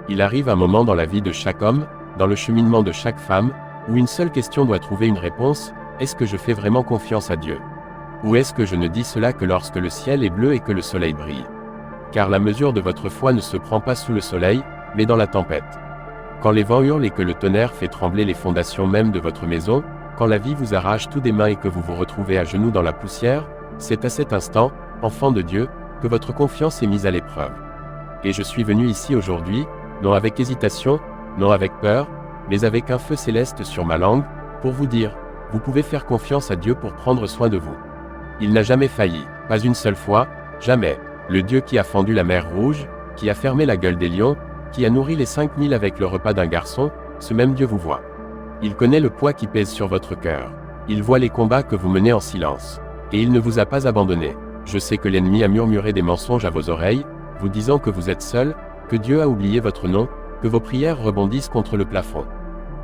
Il arrive un moment dans la vie de chaque homme, dans le cheminement de chaque femme, où une seule question doit trouver une réponse: est-ce que je fais vraiment confiance à Dieu? Ou est-ce que je ne dis cela que lorsque le ciel est bleu et que le soleil brille? Car la mesure de votre foi ne se prend pas sous le soleil, mais dans la tempête. Quand les vents hurlent et que le tonnerre fait trembler les fondations même de votre maison, quand la vie vous arrache tout des mains et que vous vous retrouvez à genoux dans la poussière, c'est à cet instant, enfant de Dieu, que votre confiance est mise à l'épreuve. Et je suis venu ici aujourd'hui, non avec hésitation, non avec peur, mais avec un feu céleste sur ma langue, pour vous dire: vous pouvez faire confiance à Dieu pour prendre soin de vous. Il n'a jamais failli, pas une seule fois, jamais. Le Dieu qui a fendu la mer Rouge, qui a fermé la gueule des lions, qui a nourri les 5000 avec le repas d'un garçon, ce même Dieu vous voit. Il connaît le poids qui pèse sur votre cœur. Il voit les combats que vous menez en silence. Et il ne vous a pas abandonné. Je sais que l'ennemi a murmuré des mensonges à vos oreilles, vous disant que vous êtes seul, que Dieu a oublié votre nom, que vos prières rebondissent contre le plafond.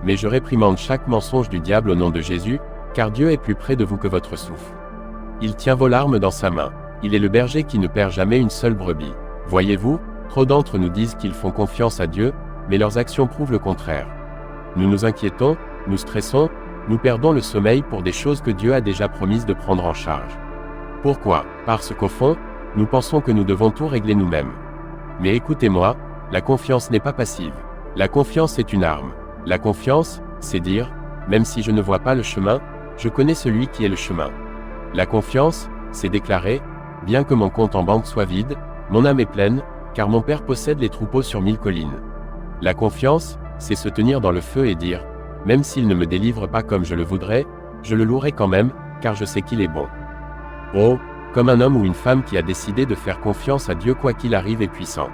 Mais je réprimande chaque mensonge du diable au nom de Jésus, car Dieu est plus près de vous que votre souffle. Il tient vos larmes dans sa main. Il est le berger qui ne perd jamais une seule brebis. Voyez-vous, trop d'entre nous disent qu'ils font confiance à Dieu, mais leurs actions prouvent le contraire. Nous nous inquiétons, nous stressons, nous perdons le sommeil pour des choses que Dieu a déjà promises de prendre en charge. Pourquoi? Parce qu'au fond, nous pensons que nous devons tout régler nous-mêmes. Mais écoutez-moi, la confiance n'est pas passive. La confiance est une arme. La confiance, c'est dire: même si je ne vois pas le chemin, je connais celui qui est le chemin. La confiance, c'est déclarer: bien que mon compte en banque soit vide, mon âme est pleine, car mon Père possède les troupeaux sur 1000 collines. La confiance, c'est se tenir dans le feu et dire: même s'il ne me délivre pas comme je le voudrais, je le louerai quand même, car je sais qu'il est bon. Oh, comme un homme ou une femme qui a décidé de faire confiance à Dieu quoi qu'il arrive est puissant.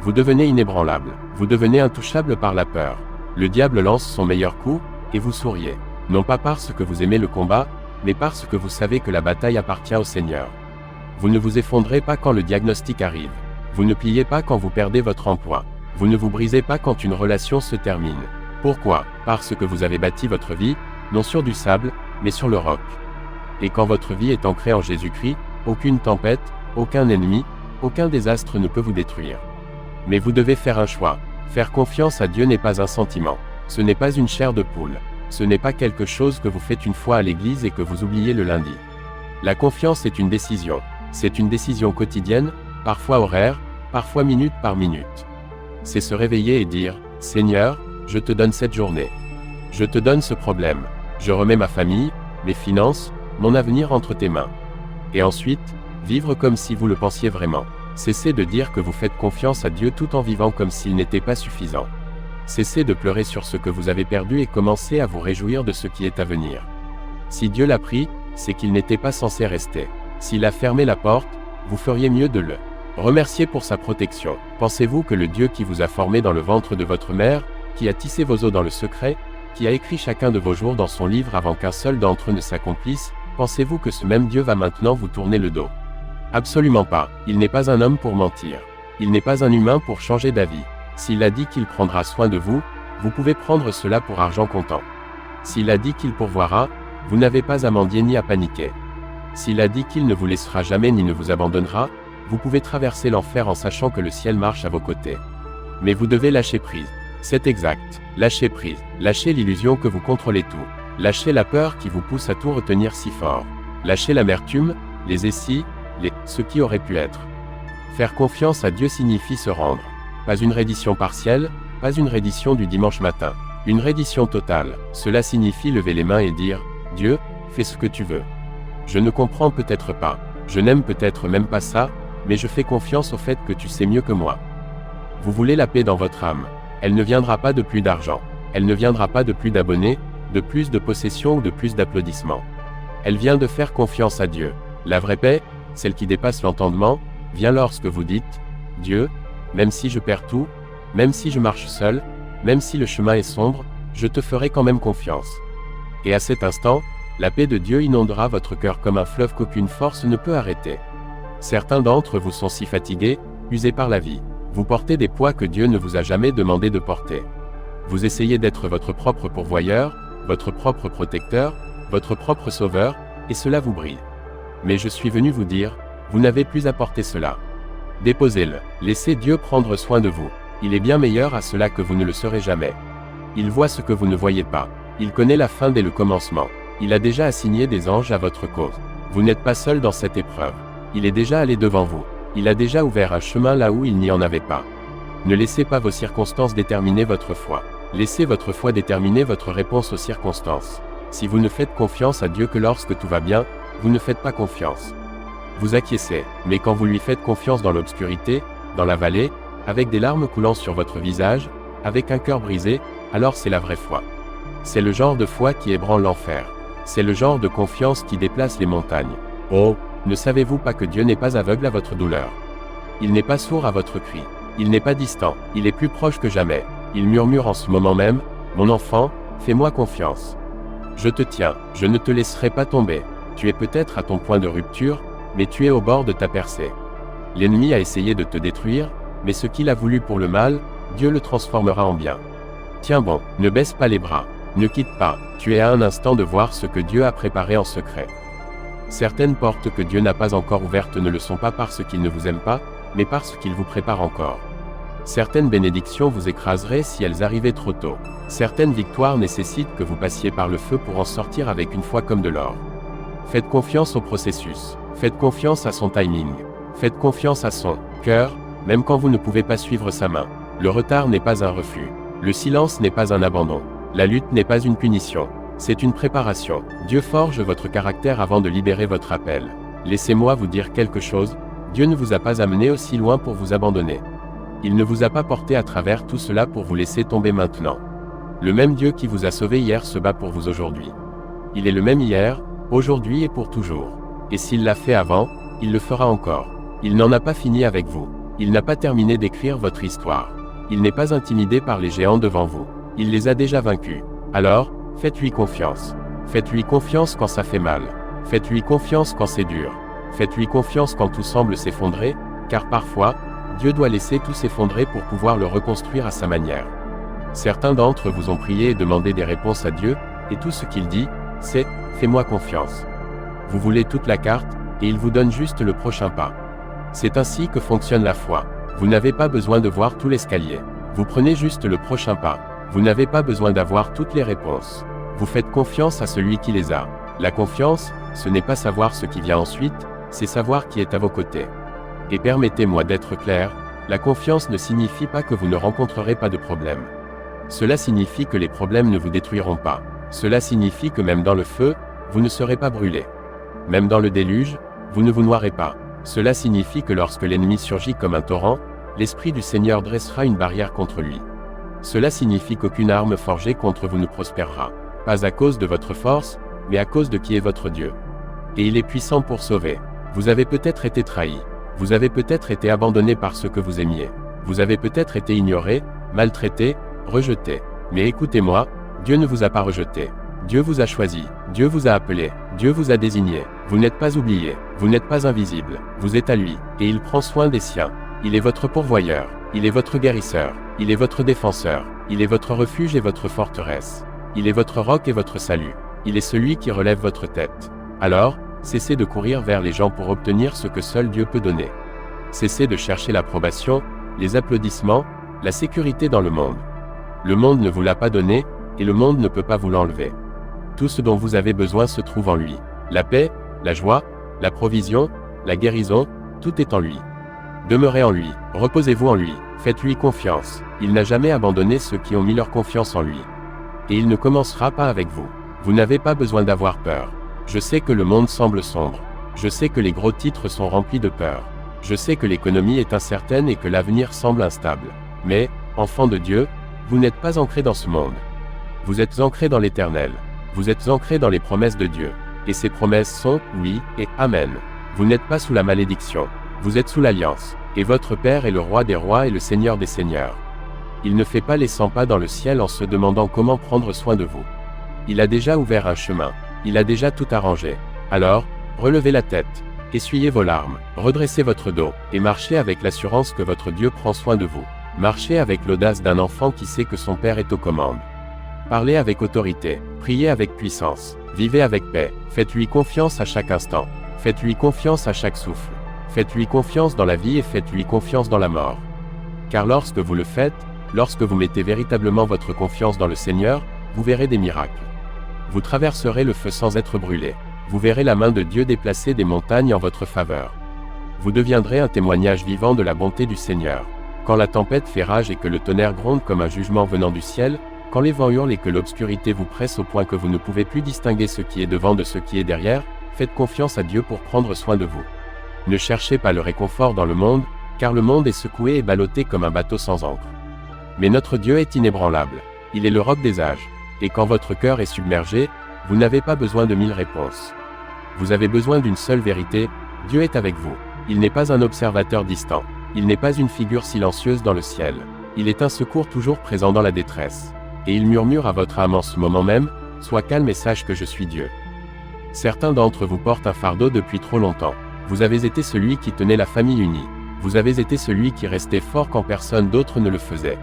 Vous devenez inébranlable, vous devenez intouchable par la peur. Le diable lance son meilleur coup, et vous souriez. Non pas parce que vous aimez le combat, mais parce que vous savez que la bataille appartient au Seigneur. Vous ne vous effondrez pas quand le diagnostic arrive. Vous ne pliez pas quand vous perdez votre emploi. Vous ne vous brisez pas quand une relation se termine. Pourquoi? Parce que vous avez bâti votre vie, non sur du sable, mais sur le roc. Et quand votre vie est ancrée en Jésus-Christ, aucune tempête, aucun ennemi, aucun désastre ne peut vous détruire. Mais vous devez faire un choix. Faire confiance à Dieu n'est pas un sentiment. Ce n'est pas une chair de poule. Ce n'est pas quelque chose que vous faites une fois à l'église et que vous oubliez le lundi. La confiance est une décision. C'est une décision quotidienne, parfois horaire, parfois minute par minute. C'est se réveiller et dire: Seigneur, je te donne cette journée. Je te donne ce problème. Je remets ma famille, mes finances, mon avenir entre tes mains. Et ensuite, vivre comme si vous le pensiez vraiment. Cessez de dire que vous faites confiance à Dieu tout en vivant comme s'il n'était pas suffisant. Cessez de pleurer sur ce que vous avez perdu et commencez à vous réjouir de ce qui est à venir. Si Dieu l'a pris, c'est qu'il n'était pas censé rester. S'il a fermé la porte, vous feriez mieux de le remercier pour sa protection. Pensez-vous que le Dieu qui vous a formé dans le ventre de votre mère, qui a tissé vos os dans le secret, qui a écrit chacun de vos jours dans son livre avant qu'un seul d'entre eux ne s'accomplisse, pensez-vous que ce même Dieu va maintenant vous tourner le dos? Absolument pas. Il n'est pas un homme pour mentir. Il n'est pas un humain pour changer d'avis. S'il a dit qu'il prendra soin de vous, vous pouvez prendre cela pour argent comptant. S'il a dit qu'il pourvoira, vous n'avez pas à mendier ni à paniquer. S'il a dit qu'il ne vous laissera jamais ni ne vous abandonnera, vous pouvez traverser l'enfer en sachant que le ciel marche à vos côtés. Mais vous devez lâcher prise. C'est exact. Lâchez prise. Lâchez l'illusion que vous contrôlez tout. Lâchez la peur qui vous pousse à tout retenir si fort. Lâchez l'amertume, les et-si, ce qui aurait pu être. Faire confiance à Dieu signifie se rendre. Pas une reddition partielle, pas une reddition du dimanche matin. Une reddition totale. Cela signifie lever les mains et dire: Dieu, fais ce que tu veux. Je ne comprends peut-être pas. Je n'aime peut-être même pas ça, mais je fais confiance au fait que tu sais mieux que moi. Vous voulez la paix dans votre âme. Elle ne viendra pas de plus d'argent. Elle ne viendra pas de plus d'abonnés, de plus de possessions ou de plus d'applaudissements. Elle vient de faire confiance à Dieu. La vraie paix, celle qui dépasse l'entendement, vient lorsque vous dites: Dieu, même si je perds tout, même si je marche seul, même si le chemin est sombre, je te ferai quand même confiance. Et à cet instant, la paix de Dieu inondera votre cœur comme un fleuve qu'aucune force ne peut arrêter. Certains d'entre vous sont si fatigués, usés par la vie. Vous portez des poids que Dieu ne vous a jamais demandé de porter. Vous essayez d'être votre propre pourvoyeur, votre propre protecteur, votre propre sauveur, et cela vous brille. Mais je suis venu vous dire, vous n'avez plus à porter cela. Déposez-le, laissez Dieu prendre soin de vous. Il est bien meilleur à cela que vous ne le serez jamais. Il voit ce que vous ne voyez pas. Il connaît la fin dès le commencement. Il a déjà assigné des anges à votre cause. Vous n'êtes pas seul dans cette épreuve. Il est déjà allé devant vous. Il a déjà ouvert un chemin là où il n'y en avait pas. Ne laissez pas vos circonstances déterminer votre foi. Laissez votre foi déterminer votre réponse aux circonstances. Si vous ne faites confiance à Dieu que lorsque tout va bien, vous ne faites pas confiance. Vous acquiescez, mais quand vous lui faites confiance dans l'obscurité, dans la vallée, avec des larmes coulant sur votre visage, avec un cœur brisé, alors c'est la vraie foi. C'est le genre de foi qui ébranle l'enfer. C'est le genre de confiance qui déplace les montagnes. Oh, ne savez-vous pas que Dieu n'est pas aveugle à votre douleur? Il n'est pas sourd à votre cri. Il n'est pas distant, il est plus proche que jamais. Il murmure en ce moment même, « Mon enfant, fais-moi confiance. Je te tiens, je ne te laisserai pas tomber. Tu es peut-être à ton point de rupture, mais tu es au bord de ta percée. L'ennemi a essayé de te détruire, mais ce qu'il a voulu pour le mal, Dieu le transformera en bien. Tiens bon, ne baisse pas les bras, ne quitte pas, tu es à un instant de voir ce que Dieu a préparé en secret. Certaines portes que Dieu n'a pas encore ouvertes ne le sont pas parce qu'il ne vous aime pas, mais parce qu'il vous prépare encore. Certaines bénédictions vous écraseraient si elles arrivaient trop tôt. Certaines victoires nécessitent que vous passiez par le feu pour en sortir avec une foi comme de l'or. Faites confiance au processus. Faites confiance à son timing. Faites confiance à son cœur, même quand vous ne pouvez pas suivre sa main. Le retard n'est pas un refus. Le silence n'est pas un abandon. La lutte n'est pas une punition. C'est une préparation. Dieu forge votre caractère avant de libérer votre appel. Laissez-moi vous dire quelque chose, Dieu ne vous a pas amené aussi loin pour vous abandonner. Il ne vous a pas porté à travers tout cela pour vous laisser tomber maintenant. Le même Dieu qui vous a sauvé hier se bat pour vous aujourd'hui. Il est le même hier, aujourd'hui et pour toujours. Et s'il l'a fait avant, il le fera encore. Il n'en a pas fini avec vous. Il n'a pas terminé d'écrire votre histoire. Il n'est pas intimidé par les géants devant vous. Il les a déjà vaincus. Alors, faites-lui confiance. Faites-lui confiance quand ça fait mal. Faites-lui confiance quand c'est dur. Faites-lui confiance quand tout semble s'effondrer, car parfois, Dieu doit laisser tout s'effondrer pour pouvoir le reconstruire à sa manière. Certains d'entre vous ont prié et demandé des réponses à Dieu, et tout ce qu'il dit, c'est « Fais-moi confiance ». Vous voulez toute la carte, et il vous donne juste le prochain pas. C'est ainsi que fonctionne la foi. Vous n'avez pas besoin de voir tout l'escalier. Vous prenez juste le prochain pas. Vous n'avez pas besoin d'avoir toutes les réponses. Vous faites confiance à celui qui les a. La confiance, ce n'est pas savoir ce qui vient ensuite, c'est savoir qui est à vos côtés. Et permettez-moi d'être clair, la confiance ne signifie pas que vous ne rencontrerez pas de problème. Cela signifie que les problèmes ne vous détruiront pas. Cela signifie que même dans le feu, vous ne serez pas brûlé. Même dans le déluge, vous ne vous noierez pas. Cela signifie que lorsque l'ennemi surgit comme un torrent, l'Esprit du Seigneur dressera une barrière contre lui. Cela signifie qu'aucune arme forgée contre vous ne prospérera. Pas à cause de votre force, mais à cause de qui est votre Dieu. Et il est puissant pour sauver. Vous avez peut-être été trahi. Vous avez peut-être été abandonné par ceux que vous aimiez. Vous avez peut-être été ignoré, maltraité, rejeté. Mais écoutez-moi, Dieu ne vous a pas rejeté. Dieu vous a choisi, Dieu vous a appelé, Dieu vous a désigné. Vous n'êtes pas oublié, vous n'êtes pas invisible, vous êtes à lui, et il prend soin des siens. Il est votre pourvoyeur, il est votre guérisseur, il est votre défenseur, il est votre refuge et votre forteresse. Il est votre roc et votre salut. Il est celui qui relève votre tête. Alors, cessez de courir vers les gens pour obtenir ce que seul Dieu peut donner. Cessez de chercher l'approbation, les applaudissements, la sécurité dans le monde. Le monde ne vous l'a pas donné, et le monde ne peut pas vous l'enlever. Tout ce dont vous avez besoin se trouve en lui. La paix, la joie, la provision, la guérison, tout est en lui. Demeurez en lui, reposez-vous en lui, faites-lui confiance. Il n'a jamais abandonné ceux qui ont mis leur confiance en lui. Et il ne commencera pas avec vous. Vous n'avez pas besoin d'avoir peur. Je sais que le monde semble sombre. Je sais que les gros titres sont remplis de peur. Je sais que l'économie est incertaine et que l'avenir semble instable. Mais, enfant de Dieu, vous n'êtes pas ancré dans ce monde. Vous êtes ancré dans l'Éternel. Vous êtes ancré dans les promesses de Dieu. Et ces promesses sont « oui » et « amen ». Vous n'êtes pas sous la malédiction. Vous êtes sous l'alliance. Et votre Père est le roi des rois et le Seigneur des seigneurs. Il ne fait pas les 100 pas dans le ciel en se demandant comment prendre soin de vous. Il a déjà ouvert un chemin. Il a déjà tout arrangé. Alors, relevez la tête, essuyez vos larmes, redressez votre dos, et marchez avec l'assurance que votre Dieu prend soin de vous. Marchez avec l'audace d'un enfant qui sait que son Père est aux commandes. Parlez avec autorité, priez avec puissance, vivez avec paix, faites-lui confiance à chaque instant, faites-lui confiance à chaque souffle, faites-lui confiance dans la vie et faites-lui confiance dans la mort. car lorsque vous le faites, lorsque vous mettez véritablement votre confiance dans le Seigneur, vous verrez des miracles. Vous traverserez le feu sans être brûlé. Vous verrez la main de Dieu déplacer des montagnes en votre faveur. Vous deviendrez un témoignage vivant de la bonté du Seigneur. Quand la tempête fait rage et que le tonnerre gronde comme un jugement venant du ciel, quand les vents hurlent et que l'obscurité vous presse au point que vous ne pouvez plus distinguer ce qui est devant de ce qui est derrière, faites confiance à Dieu pour prendre soin de vous. Ne cherchez pas le réconfort dans le monde, car le monde est secoué et ballotté comme un bateau sans ancre. Mais notre Dieu est inébranlable. Il est le roc des âges. Et quand votre cœur est submergé, vous n'avez pas besoin de 1000 réponses. Vous avez besoin d'une seule vérité, Dieu est avec vous. Il n'est pas un observateur distant. Il n'est pas une figure silencieuse dans le ciel. Il est un secours toujours présent dans la détresse. Et il murmure à votre âme en ce moment même, « Sois calme et sache que je suis Dieu ». Certains d'entre vous portent un fardeau depuis trop longtemps. Vous avez été celui qui tenait la famille unie. Vous avez été celui qui restait fort quand personne d'autre ne le faisait.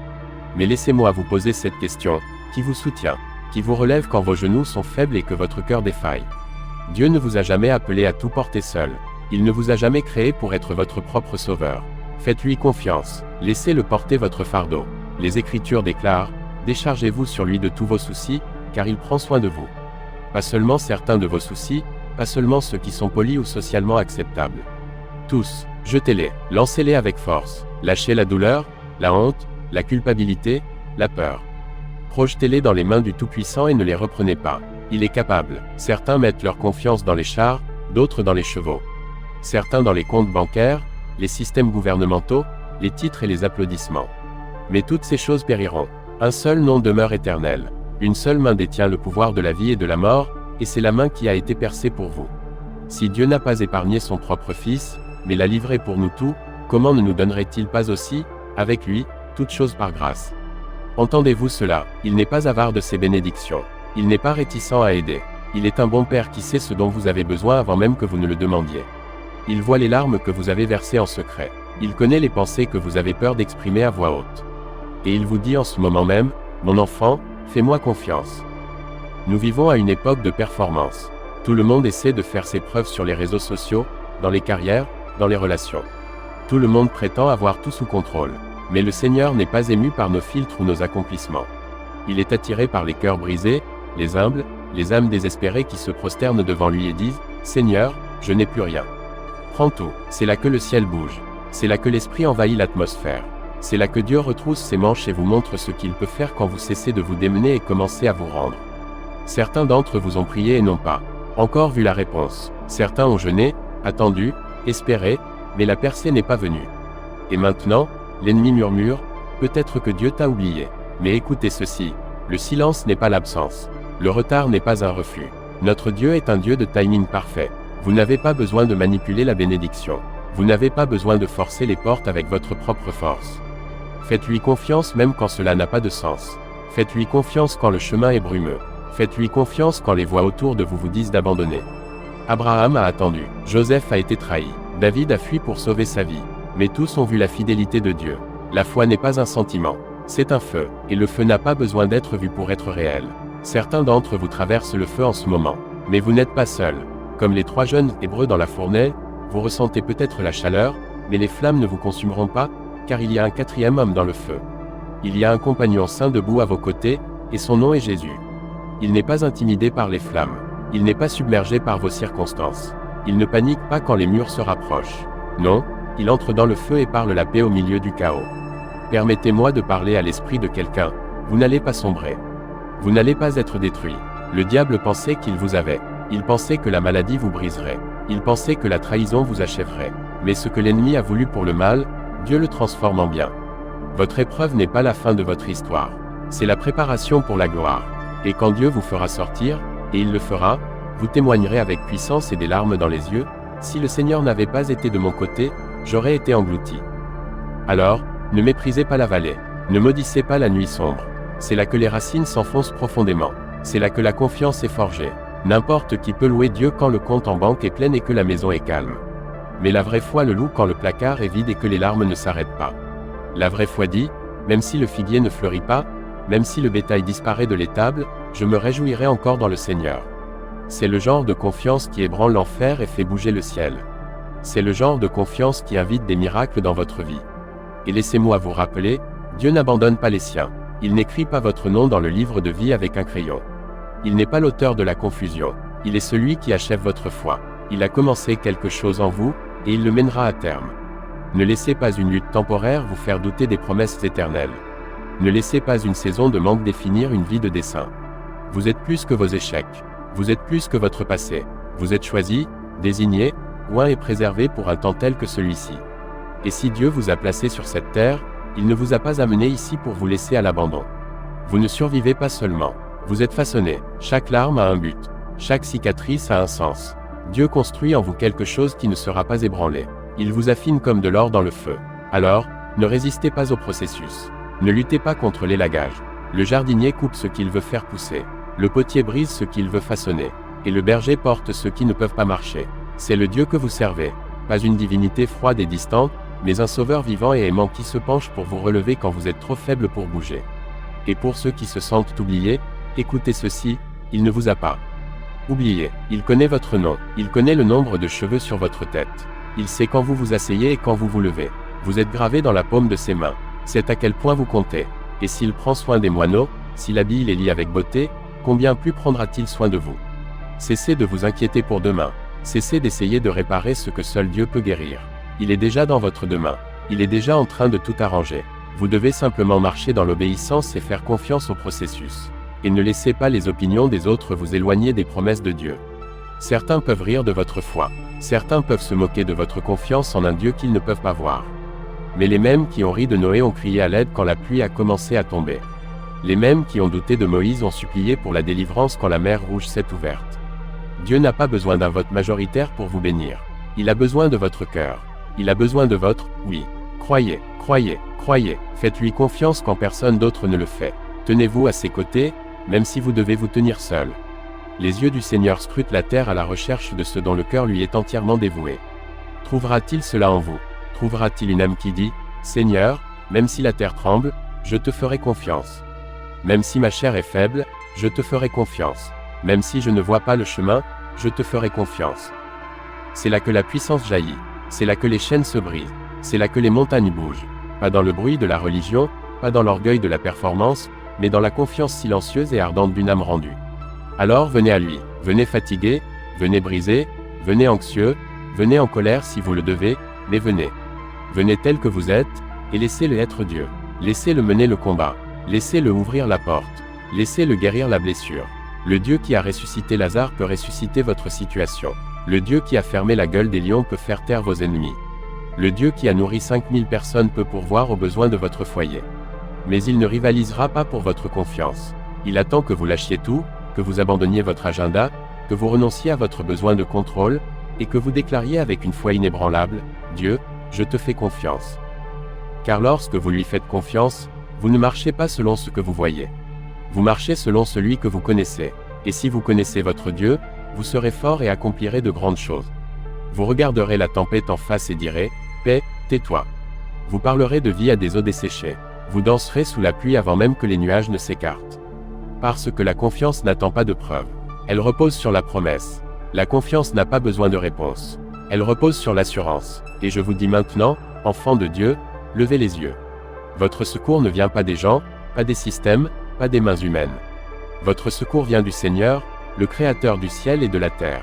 Mais laissez-moi vous poser cette question, qui vous soutient, qui vous relève quand vos genoux sont faibles et que votre cœur défaille. Dieu ne vous a jamais appelé à tout porter seul. Il ne vous a jamais créé pour être votre propre sauveur. Faites-lui confiance, laissez-le porter votre fardeau. Les Écritures déclarent, « Déchargez-vous sur lui de tous vos soucis, car il prend soin de vous. » Pas seulement certains de vos soucis, pas seulement ceux qui sont polis ou socialement acceptables. Tous, jetez-les, lancez-les avec force, lâchez la douleur, la honte, la culpabilité, la peur. Projetez-les dans les mains du Tout-Puissant et ne les reprenez pas. Il est capable. Certains mettent leur confiance dans les chars, d'autres dans les chevaux. Certains dans les comptes bancaires, les systèmes gouvernementaux, les titres et les applaudissements. Mais toutes ces choses périront. Un seul nom demeure éternel. Une seule main détient le pouvoir de la vie et de la mort, et c'est la main qui a été percée pour vous. Si Dieu n'a pas épargné son propre Fils, mais l'a livré pour nous tous, comment ne nous donnerait-il pas aussi, avec lui, toutes choses par grâce? Entendez-vous cela? Il n'est pas avare de ses bénédictions. Il n'est pas réticent à aider. Il est un bon Père qui sait ce dont vous avez besoin avant même que vous ne le demandiez. Il voit les larmes que vous avez versées en secret. Il connaît les pensées que vous avez peur d'exprimer à voix haute. Et il vous dit en ce moment même, « Mon enfant, fais-moi confiance. » Nous vivons à une époque de performance. Tout le monde essaie de faire ses preuves sur les réseaux sociaux, dans les carrières, dans les relations. Tout le monde prétend avoir tout sous contrôle. Mais le Seigneur n'est pas ému par nos filtres ou nos accomplissements. Il est attiré par les cœurs brisés, les humbles, les âmes désespérées qui se prosternent devant lui et disent, « Seigneur, je n'ai plus rien. » Prends tout. C'est là que le ciel bouge. C'est là que l'Esprit envahit l'atmosphère. C'est là que Dieu retrousse ses manches et vous montre ce qu'il peut faire quand vous cessez de vous démener et commencez à vous rendre. Certains d'entre vous ont prié et n'ont pas encore vu la réponse. Certains ont jeûné, attendu, espéré, mais la percée n'est pas venue. Et maintenant, l'ennemi murmure, peut-être que Dieu t'a oublié. Mais écoutez ceci, le silence n'est pas l'absence. Le retard n'est pas un refus. Notre Dieu est un Dieu de timing parfait. Vous n'avez pas besoin de manipuler la bénédiction. Vous n'avez pas besoin de forcer les portes avec votre propre force. Faites-lui confiance même quand cela n'a pas de sens. Faites-lui confiance quand le chemin est brumeux. Faites-lui confiance quand les voix autour de vous vous disent d'abandonner. Abraham a attendu. Joseph a été trahi. David a fui pour sauver sa vie. Mais tous ont vu la fidélité de Dieu. La foi n'est pas un sentiment. C'est un feu, et le feu n'a pas besoin d'être vu pour être réel. Certains d'entre vous traversent le feu en ce moment. Mais vous n'êtes pas seuls. Comme les 3 jeunes Hébreux dans la fournaise, vous ressentez peut-être la chaleur, mais les flammes ne vous consumeront pas, car il y a un 4e homme dans le feu. Il y a un compagnon saint debout à vos côtés, et son nom est Jésus. Il n'est pas intimidé par les flammes. Il n'est pas submergé par vos circonstances. Il ne panique pas quand les murs se rapprochent. Non, il entre dans le feu et parle la paix au milieu du chaos. Permettez-moi de parler à l'esprit de quelqu'un. Vous n'allez pas sombrer. Vous n'allez pas être détruit. Le diable pensait qu'il vous avait. Il pensait que la maladie vous briserait. Il pensait que la trahison vous achèverait. Mais ce que l'ennemi a voulu pour le mal, Dieu le transforme en bien. Votre épreuve n'est pas la fin de votre histoire. C'est la préparation pour la gloire. Et quand Dieu vous fera sortir, et il le fera, vous témoignerez avec puissance et des larmes dans les yeux, « Si le Seigneur n'avait pas été de mon côté, j'aurais été englouti. » Alors, ne méprisez pas la vallée. Ne maudissez pas la nuit sombre. C'est là que les racines s'enfoncent profondément. C'est là que la confiance est forgée. N'importe qui peut louer Dieu quand le compte en banque est plein et que la maison est calme. Mais la vraie foi le loue quand le placard est vide et que les larmes ne s'arrêtent pas. La vraie foi dit, même si le figuier ne fleurit pas, même si le bétail disparaît de l'étable, je me réjouirai encore dans le Seigneur. C'est le genre de confiance qui ébranle l'enfer et fait bouger le ciel. C'est le genre de confiance qui invite des miracles dans votre vie. Et laissez-moi vous rappeler, Dieu n'abandonne pas les siens. Il n'écrit pas votre nom dans le livre de vie avec un crayon. Il n'est pas l'auteur de la confusion. Il est celui qui achève votre foi. Il a commencé quelque chose en vous, et il le mènera à terme. Ne laissez pas une lutte temporaire vous faire douter des promesses éternelles. Ne laissez pas une saison de manque définir une vie de dessein. Vous êtes plus que vos échecs. Vous êtes plus que votre passé. Vous êtes choisi, désigné, oint et préservé pour un temps tel que celui-ci. Et si Dieu vous a placé sur cette terre, il ne vous a pas amené ici pour vous laisser à l'abandon. Vous ne survivez pas seulement. Vous êtes façonné. Chaque larme a un but. Chaque cicatrice a un sens. Dieu construit en vous quelque chose qui ne sera pas ébranlé. Il vous affine comme de l'or dans le feu. Alors, ne résistez pas au processus. Ne luttez pas contre l'élagage. Le jardinier coupe ce qu'il veut faire pousser. Le potier brise ce qu'il veut façonner. Et le berger porte ceux qui ne peuvent pas marcher. C'est le Dieu que vous servez. Pas une divinité froide et distante, mais un sauveur vivant et aimant qui se penche pour vous relever quand vous êtes trop faible pour bouger. Et pour ceux qui se sentent oubliés, écoutez ceci, il ne vous a pas oublié. Il connaît votre nom. Il connaît le nombre de cheveux sur votre tête. Il sait quand vous vous asseyez et quand vous vous levez. Vous êtes gravé dans la paume de ses mains. C'est à quel point vous comptez. Et s'il prend soin des moineaux, s'il habille les lits avec beauté, combien plus prendra-t-il soin de vous? Cessez de vous inquiéter pour demain. Cessez d'essayer de réparer ce que seul Dieu peut guérir. Il est déjà dans votre demain. Il est déjà en train de tout arranger. Vous devez simplement marcher dans l'obéissance et faire confiance au processus. Et ne laissez pas les opinions des autres vous éloigner des promesses de Dieu. Certains peuvent rire de votre foi. Certains peuvent se moquer de votre confiance en un Dieu qu'ils ne peuvent pas voir. Mais les mêmes qui ont ri de Noé ont crié à l'aide quand la pluie a commencé à tomber. Les mêmes qui ont douté de Moïse ont supplié pour la délivrance quand la mer Rouge s'est ouverte. Dieu n'a pas besoin d'un vote majoritaire pour vous bénir. Il a besoin de votre cœur. Il a besoin de votre « oui ». Croyez, croyez, croyez. Faites-lui confiance quand personne d'autre ne le fait. Tenez-vous à ses côtés, même si vous devez vous tenir seul. Les yeux du Seigneur scrutent la terre à la recherche de ce dont le cœur lui est entièrement dévoué. Trouvera-t-il cela en vous? Trouvera-t-il une âme qui dit « Seigneur, même si la terre tremble, je te ferai confiance. Même si ma chair est faible, je te ferai confiance. Même si je ne vois pas le chemin, je te ferai confiance. » C'est là que la puissance jaillit. C'est là que les chaînes se brisent. C'est là que les montagnes bougent. Pas dans le bruit de la religion, pas dans l'orgueil de la performance, mais dans la confiance silencieuse et ardente d'une âme rendue. Alors venez à lui. Venez fatigué, venez brisé, venez anxieux, venez en colère si vous le devez, mais venez. Venez tel que vous êtes, et laissez-le être Dieu. Laissez-le mener le combat. Laissez-le ouvrir la porte. Laissez-le guérir la blessure. Le Dieu qui a ressuscité Lazare peut ressusciter votre situation. Le Dieu qui a fermé la gueule des lions peut faire taire vos ennemis. Le Dieu qui a nourri 5000 personnes peut pourvoir aux besoins de votre foyer. Mais il ne rivalisera pas pour votre confiance. Il attend que vous lâchiez tout, que vous abandonniez votre agenda, que vous renonciez à votre besoin de contrôle, et que vous déclariez avec une foi inébranlable, « Dieu, je te fais confiance. » Car lorsque vous lui faites confiance, vous ne marchez pas selon ce que vous voyez. Vous marchez selon celui que vous connaissez. Et si vous connaissez votre Dieu, vous serez fort et accomplirez de grandes choses. Vous regarderez la tempête en face et direz, « Paix, tais-toi. » Vous parlerez de vie à des eaux desséchées. Vous danserez sous la pluie avant même que les nuages ne s'écartent. Parce que la confiance n'attend pas de preuves. Elle repose sur la promesse. La confiance n'a pas besoin de réponse. Elle repose sur l'assurance. Et je vous dis maintenant, enfants de Dieu, levez les yeux. Votre secours ne vient pas des gens, pas des systèmes, pas des mains humaines. Votre secours vient du Seigneur, le Créateur du ciel et de la terre.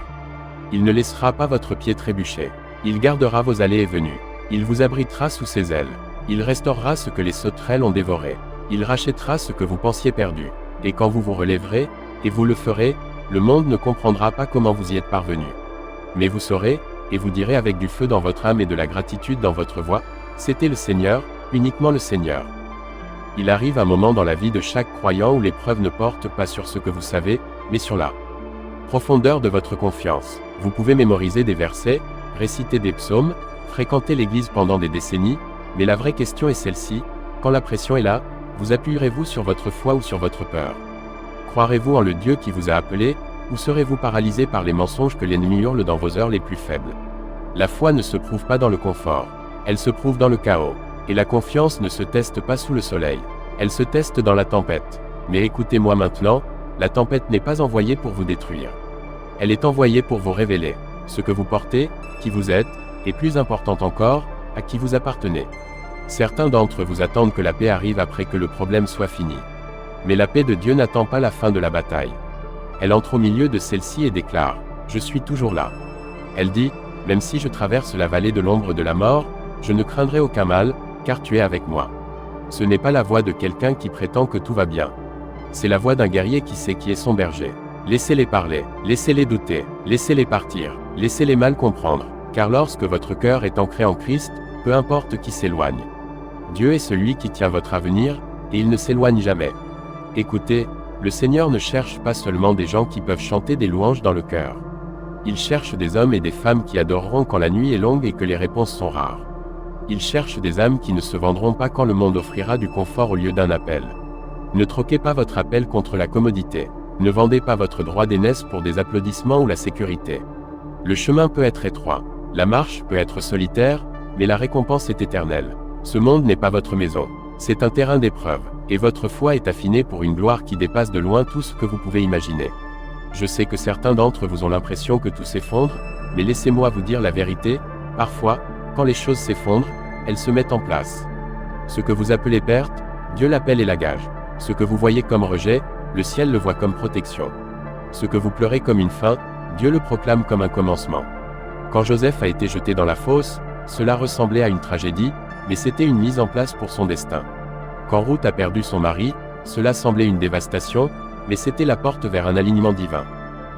Il ne laissera pas votre pied trébucher. Il gardera vos allées et venues. Il vous abritera sous ses ailes. Il restaurera ce que les sauterelles ont dévoré. Il rachètera ce que vous pensiez perdu. Et quand vous vous relèverez, et vous le ferez, le monde ne comprendra pas comment vous y êtes parvenu. Mais vous saurez, et vous direz avec du feu dans votre âme et de la gratitude dans votre voix, c'était le Seigneur, uniquement le Seigneur. Il arrive un moment dans la vie de chaque croyant où l'épreuve ne porte pas sur ce que vous savez, mais sur la profondeur de votre confiance. Vous pouvez mémoriser des versets, réciter des psaumes, fréquenter l'église pendant des décennies, mais la vraie question est celle-ci, quand la pression est là, vous appuierez-vous sur votre foi ou sur votre peur? Croirez-vous en le Dieu qui vous a appelé, ou serez-vous paralysé par les mensonges que l'ennemi hurle dans vos heures les plus faibles? La foi ne se prouve pas dans le confort, elle se prouve dans le chaos. Et la confiance ne se teste pas sous le soleil, elle se teste dans la tempête. Mais écoutez-moi maintenant, la tempête n'est pas envoyée pour vous détruire. Elle est envoyée pour vous révéler ce que vous portez, qui vous êtes, et plus important encore, à qui vous appartenez. Certains d'entre vous attendent que la paix arrive après que le problème soit fini. Mais la paix de Dieu n'attend pas la fin de la bataille. Elle entre au milieu de celle-ci et déclare « Je suis toujours là ». Elle dit « Même si je traverse la vallée de l'ombre de la mort, je ne craindrai aucun mal, car tu es avec moi ». Ce n'est pas la voix de quelqu'un qui prétend que tout va bien. C'est la voix d'un guerrier qui sait qui est son berger. Laissez-les parler, laissez-les douter, laissez-les partir, laissez-les mal comprendre, car lorsque votre cœur est ancré en Christ, peu importe qui s'éloigne. Dieu est celui qui tient votre avenir, et il ne s'éloigne jamais. Écoutez, le Seigneur ne cherche pas seulement des gens qui peuvent chanter des louanges dans le cœur. Il cherche des hommes et des femmes qui adoreront quand la nuit est longue et que les réponses sont rares. Il cherche des âmes qui ne se vendront pas quand le monde offrira du confort au lieu d'un appel. Ne troquez pas votre appel contre la commodité. Ne vendez pas votre droit d'aînesse pour des applaudissements ou la sécurité. Le chemin peut être étroit, la marche peut être solitaire, mais la récompense est éternelle. Ce monde n'est pas votre maison, c'est un terrain d'épreuve, et votre foi est affinée pour une gloire qui dépasse de loin tout ce que vous pouvez imaginer. Je sais que certains d'entre vous ont l'impression que tout s'effondre, mais laissez-moi vous dire la vérité, parfois, quand les choses s'effondrent, elles se mettent en place. Ce que vous appelez perte, Dieu l'appelle et la gage. Ce que vous voyez comme rejet, le ciel le voit comme protection. Ce que vous pleurez comme une fin, Dieu le proclame comme un commencement. Quand Joseph a été jeté dans la fosse, cela ressemblait à une tragédie, mais c'était une mise en place pour son destin. Quand Ruth a perdu son mari, cela semblait une dévastation, mais c'était la porte vers un alignement divin.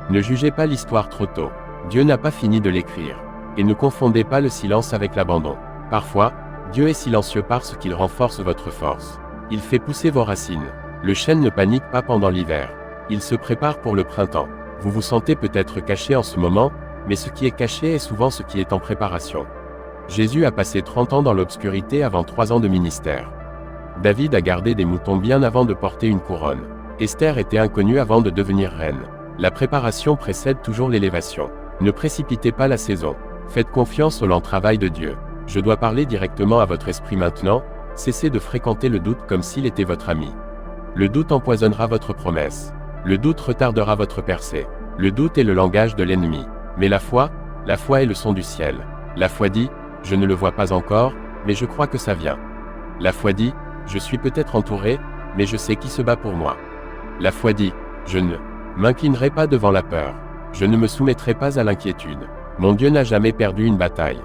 Ne jugez pas l'histoire trop tôt. Dieu n'a pas fini de l'écrire. Et ne confondez pas le silence avec l'abandon. Parfois, Dieu est silencieux parce qu'il renforce votre force. Il fait pousser vos racines. Le chêne ne panique pas pendant l'hiver. Il se prépare pour le printemps. Vous vous sentez peut-être caché en ce moment, mais ce qui est caché est souvent ce qui est en préparation. Jésus a passé 30 ans dans l'obscurité avant 3 ans de ministère. David a gardé des moutons bien avant de porter une couronne. Esther était inconnue avant de devenir reine. La préparation précède toujours l'élévation. Ne précipitez pas la saison. Faites confiance au lent travail de Dieu. Je dois parler directement à votre esprit maintenant, cessez de fréquenter le doute comme s'il était votre ami. Le doute empoisonnera votre promesse. Le doute retardera votre percée. Le doute est le langage de l'ennemi. Mais la foi est le son du ciel. La foi dit, je ne le vois pas encore, mais je crois que ça vient. La foi dit, je suis peut-être entouré, mais je sais qui se bat pour moi. La foi dit, je ne m'inclinerai pas devant la peur. Je ne me soumettrai pas à l'inquiétude. Mon Dieu n'a jamais perdu une bataille.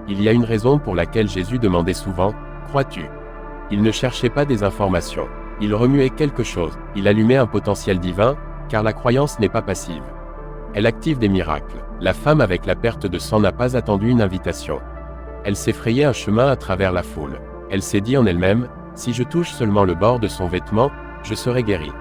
Il y a une raison pour laquelle Jésus demandait souvent, crois-tu? Il ne cherchait pas des informations. Il remuait quelque chose. Il allumait un potentiel divin, car la croyance n'est pas passive. Elle active des miracles. La femme avec la perte de sang n'a pas attendu une invitation. Elle s'est frayé un chemin à travers la foule. Elle s'est dit en elle-même, si je touche seulement le bord de son vêtement, je serai guérie.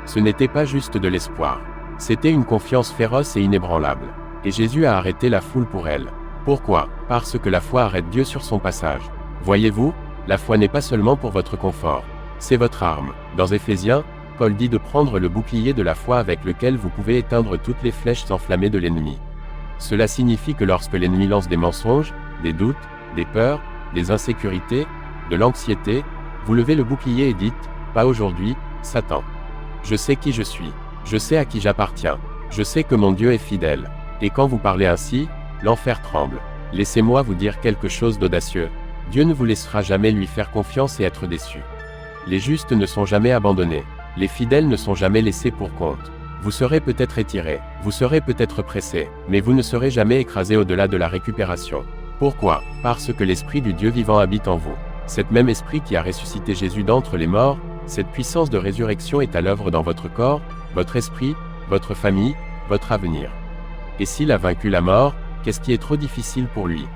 Ce n'était pas juste de l'espoir. C'était une confiance féroce et inébranlable. Et Jésus a arrêté la foule pour elle. Pourquoi? Parce que la foi arrête Dieu sur son passage. Voyez-vous, la foi n'est pas seulement pour votre confort. C'est votre arme. Dans Éphésiens, Paul dit de prendre le bouclier de la foi avec lequel vous pouvez éteindre toutes les flèches enflammées de l'ennemi. Cela signifie que lorsque l'ennemi lance des mensonges, des doutes, des peurs, des insécurités, de l'anxiété, vous levez le bouclier et dites, pas aujourd'hui, Satan. Je sais qui je suis. Je sais à qui j'appartiens. Je sais que mon Dieu est fidèle. Et quand vous parlez ainsi, l'enfer tremble. Laissez-moi vous dire quelque chose d'audacieux. Dieu ne vous laissera jamais lui faire confiance et être déçu. Les justes ne sont jamais abandonnés. Les fidèles ne sont jamais laissés pour compte. Vous serez peut-être étiré, vous serez peut-être pressé, mais vous ne serez jamais écrasé au-delà de la récupération. Pourquoi? Parce que l'Esprit du Dieu vivant habite en vous. Cet même Esprit qui a ressuscité Jésus d'entre les morts, cette puissance de résurrection est à l'œuvre dans votre corps, votre esprit, votre famille, votre avenir. Et s'il a vaincu la mort, qu'est-ce qui est trop difficile pour lui?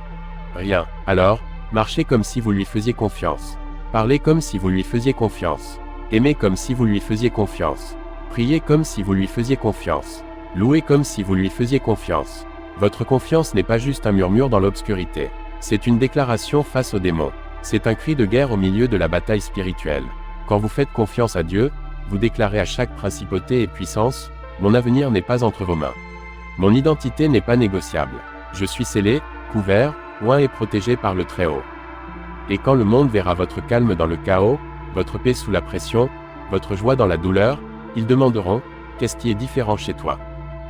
Rien. Alors, marchez comme si vous lui faisiez confiance. Parlez comme si vous lui faisiez confiance. Aimez comme si vous lui faisiez confiance. Priez comme si vous lui faisiez confiance. Louez comme si vous lui faisiez confiance. Votre confiance n'est pas juste un murmure dans l'obscurité. C'est une déclaration face aux démons. C'est un cri de guerre au milieu de la bataille spirituelle. Quand vous faites confiance à Dieu, vous déclarez à chaque principauté et puissance, mon avenir n'est pas entre vos mains. Mon identité n'est pas négociable. Je suis scellé, couvert, oint et protégé par le Très-Haut. Et quand le monde verra votre calme dans le chaos, votre paix sous la pression, votre joie dans la douleur, ils demanderont, qu'est-ce qui est différent chez toi?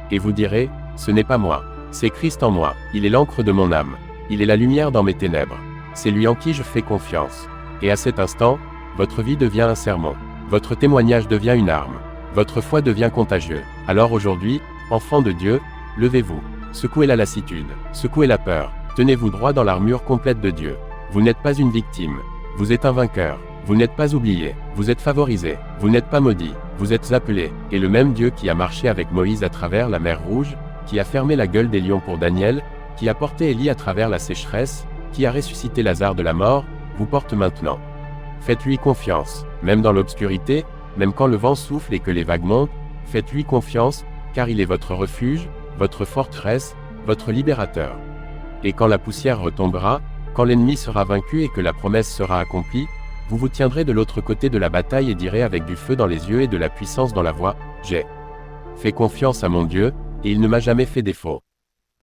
Et vous direz, ce n'est pas moi, c'est Christ en moi, il est l'encre de mon âme, il est la lumière dans mes ténèbres, c'est lui en qui je fais confiance. Et à cet instant, votre vie devient un sermon. Votre témoignage devient une arme. Votre foi devient contagieux. Alors aujourd'hui, enfants de Dieu, levez-vous. Secouez la lassitude. Secouez la peur. Tenez-vous droit dans l'armure complète de Dieu. Vous n'êtes pas une victime. Vous êtes un vainqueur. Vous n'êtes pas oublié. Vous êtes favorisé. Vous n'êtes pas maudit. Vous êtes appelé. Et le même Dieu qui a marché avec Moïse à travers la mer Rouge, qui a fermé la gueule des lions pour Daniel, qui a porté Élie à travers la sécheresse, qui a ressuscité Lazare de la mort, vous porte maintenant. Faites-lui confiance, même dans l'obscurité, même quand le vent souffle et que les vagues montent, faites-lui confiance, car il est votre refuge, votre forteresse, votre libérateur. Et quand la poussière retombera, quand l'ennemi sera vaincu et que la promesse sera accomplie, vous vous tiendrez de l'autre côté de la bataille et direz avec du feu dans les yeux et de la puissance dans la voix, j'ai fait confiance à mon Dieu, et il ne m'a jamais fait défaut.